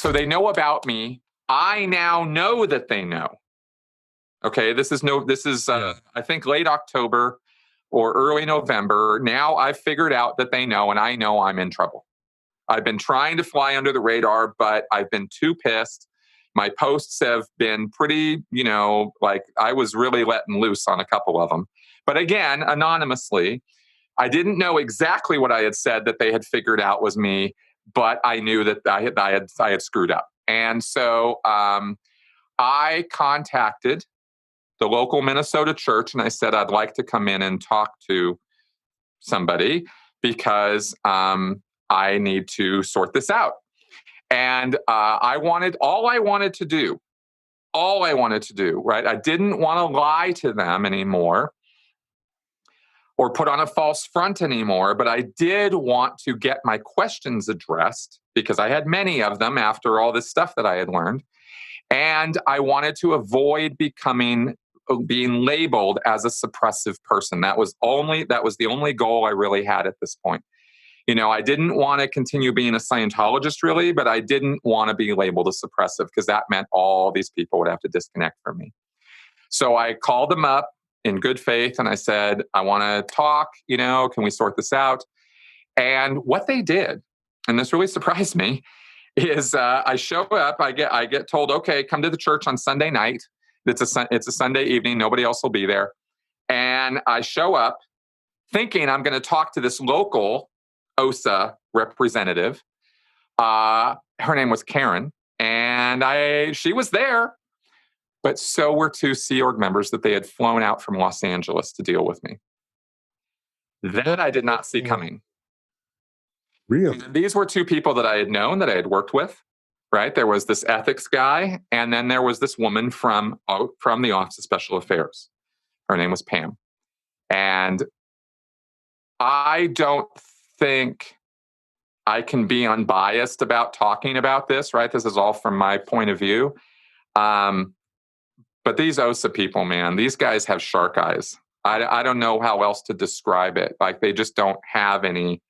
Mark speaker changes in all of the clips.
Speaker 1: So they know about me. I now know that they know. Okay, this is I think late October or early November. Now I've figured out that they know, and I know I'm in trouble. I've been trying to fly under the radar, but I've been too pissed. My posts have been pretty, like I was really letting loose on a couple of them. But again, anonymously, I didn't know exactly what I had said that they had figured out was me, but I knew that I had screwed up. And so I contacted the local Minnesota church and I said, I'd like to come in and talk to somebody because I need to sort this out. And all I wanted to do, right? I didn't want to lie to them anymore or put on a false front anymore, but I did want to get my questions addressed because I had many of them after all this stuff that I had learned. And I wanted to avoid being labeled as a suppressive person. That was the only goal I really had at this point. I didn't want to continue being a Scientologist really, but I didn't want to be labeled a suppressive because that meant all these people would have to disconnect from me. So I called them up in good faith and I said, I want to talk, can we sort this out? And what they did, and this really surprised me, is I show up, I get told, okay, come to the church on Sunday night. It's a Sunday evening. Nobody else will be there. And I show up thinking I'm going to talk to this local OSA representative. Her name was Karen, and she was there, but so were two Sea Org members that they had flown out from Los Angeles to deal with me. That I did not see coming.
Speaker 2: Really?
Speaker 1: And these were two people that I had known, that I had worked with, right? There was this ethics guy, and then there was this woman from the Office of Special Affairs. Her name was Pam. And I don't think I can be unbiased about talking about this, right? This is all from my point of view. But these OSA people, man, these guys have shark eyes. I don't know how else to describe it. Like they just don't have any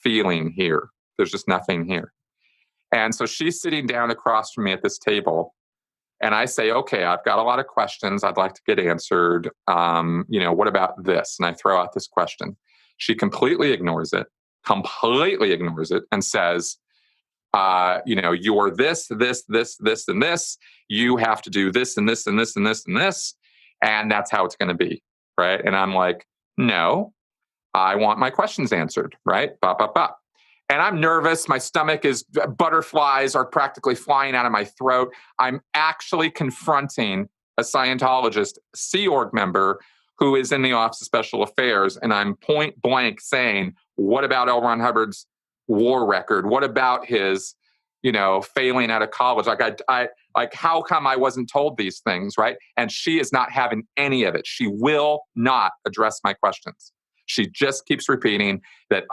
Speaker 1: feeling here. There's just nothing here. And so she's sitting down across from me at this table. And I say, okay, I've got a lot of questions I'd like to get answered. What about this? And I throw out this question. She completely ignores it and says, you're this, and this. You have to do this and this and this and this and this. And that's how it's going to be, right? And I'm like, no, I want my questions answered, right? Bop, bop, bop. And I'm nervous. My stomach butterflies are practically flying out of my throat. I'm actually confronting a Scientologist, Sea Org member, who is in the Office of Special Affairs. And I'm point blank saying, what about L. Ron Hubbard's war record? What about his, failing out of college? Like how come I wasn't told these things, right? And she is not having any of it. She will not address my questions. She just keeps repeating that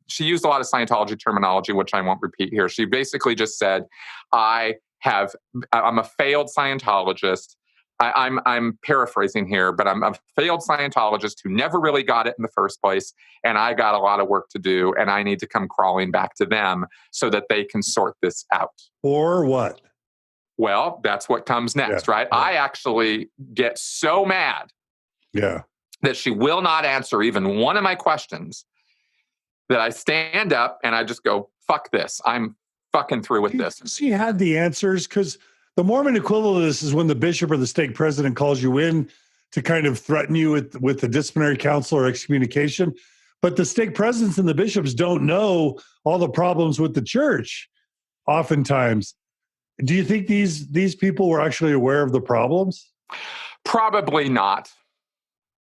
Speaker 1: she used a lot of Scientology terminology, which I won't repeat here. She basically just said, I'm a failed Scientologist. I'm paraphrasing here, but I'm a failed Scientologist who never really got it in the first place. And I got a lot of work to do. And I need to come crawling back to them so that they can sort this out.
Speaker 2: Or what?
Speaker 1: Well, that's what comes next, right? Yeah. I actually get so mad.
Speaker 2: Yeah.
Speaker 1: That she will not answer even one of my questions, that I stand up and I just go, fuck this. I'm fucking through with this.
Speaker 2: She had the answers, because the Mormon equivalent of this is when the bishop or the stake president calls you in to kind of threaten you with the disciplinary council or excommunication. But the stake presidents and the bishops don't know all the problems with the church oftentimes. Do you think these people were actually aware of the problems?
Speaker 1: Probably not.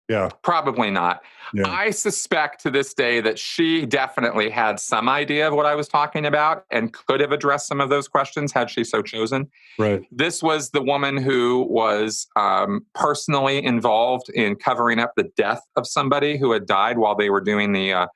Speaker 2: Yeah.
Speaker 1: Probably not. Yeah. I suspect to this day that she definitely had some idea of what I was talking about and could have addressed some of those questions had she so chosen.
Speaker 2: Right.
Speaker 1: This was the woman who was personally involved in covering up the death of somebody who had died while they were doing the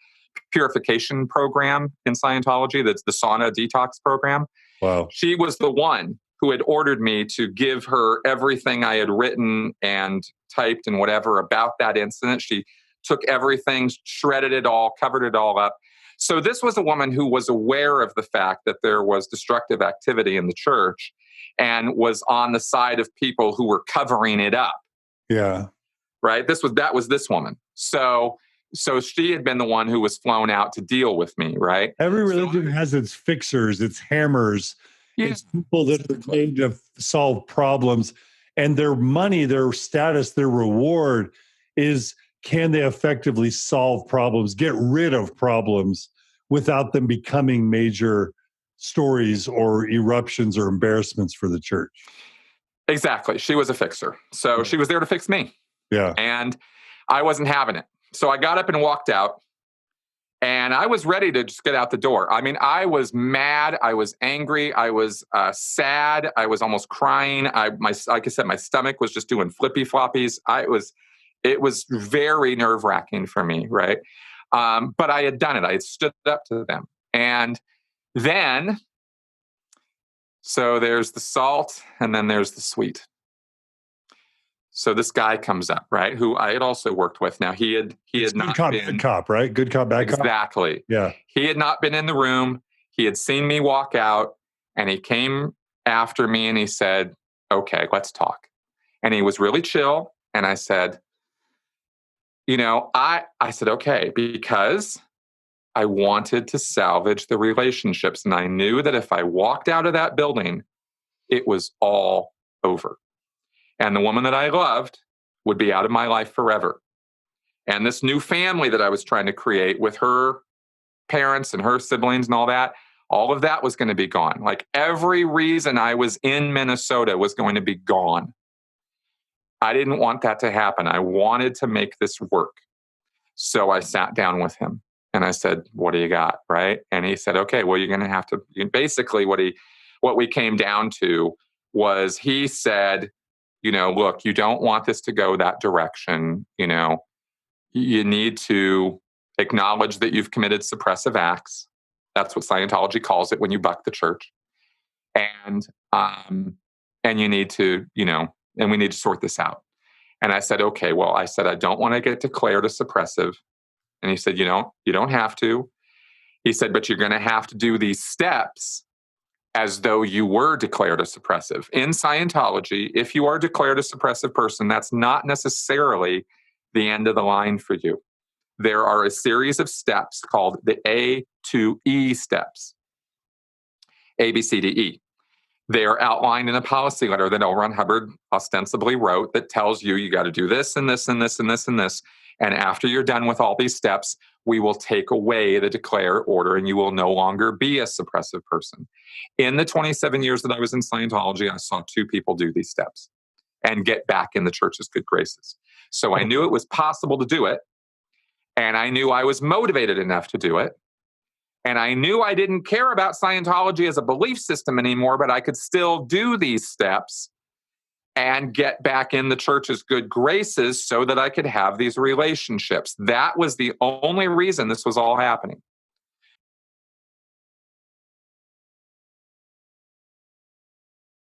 Speaker 1: purification program in Scientology. That's the sauna detox program.
Speaker 2: Wow.
Speaker 1: She was the one who had ordered me to give her everything I had written and typed and whatever about that incident. She took everything, shredded it all, covered it all up. So this was a woman who was aware of the fact that there was destructive activity in the church and was on the side of people who were covering it up.
Speaker 2: Yeah.
Speaker 1: Right. That was this woman. So she had been the one who was flown out to deal with me. Right.
Speaker 2: Every religion has its fixers, its hammers, it's people that are made to solve problems, and their money, their status, their reward is, can they effectively solve problems, get rid of problems without them becoming major stories or eruptions or embarrassments for the church?
Speaker 1: Exactly. She was a fixer. So she was there to fix me.
Speaker 2: Yeah.
Speaker 1: And I wasn't having it. So I got up and walked out, and I was ready to just get out the door. I mean, I was mad. I was angry. I was sad. I was almost crying. Like I said, my stomach was just doing flippy floppies. It was very nerve wracking for me. Right. But I had done it. I had stood up to them. And then, so there's the salt and then there's the sweet. So this guy comes up, right, who I had also worked with. Now he had not been
Speaker 2: good cop, right? Good cop, bad cop.
Speaker 1: Exactly.
Speaker 2: Yeah.
Speaker 1: He had not been in the room. He had seen me walk out, and he came after me and he said, "Okay, let's talk." And he was really chill. And I said, I said, okay, because I wanted to salvage the relationships. And I knew that if I walked out of that building, it was all over. And the woman that I loved would be out of my life forever. And this new family that I was trying to create with her parents and her siblings and all of that was going to be gone. Like every reason I was in Minnesota was going to be gone. I didn't want that to happen. I wanted to make this work. So I sat down with him and I said, "What do you got?" Right? And he said, "Okay, well, you're going to have to," basically what we came down to was, he said, "Look, you don't want this to go that direction. You need to acknowledge that you've committed suppressive acts." That's what Scientology calls it when you buck the church. And you need to, and we need to sort this out. And I said, "Okay, well," I said, "I don't want to get declared a suppressive." And he said, "You don't have to." He said, "But you're going to have to do these steps as though you were declared a suppressive. In Scientology, if you are declared a suppressive person, that's not necessarily the end of the line for you. There are a series of steps called the A to E steps. A, B, C, D, E. They are outlined in a policy letter that L. Ron Hubbard ostensibly wrote that tells you got to do this and this and this and this and this. And after you're done with all these steps, we will take away the declare order and you will no longer be a suppressive person. In the 27 years that I was in Scientology, I saw 2 people do these steps and get back in the church's good graces. So I knew it was possible to do it. And I knew I was motivated enough to do it. And I knew I didn't care about Scientology as a belief system anymore, but I could still do these steps and get back in the church's good graces so that I could have these relationships. That was the only reason this was all happening.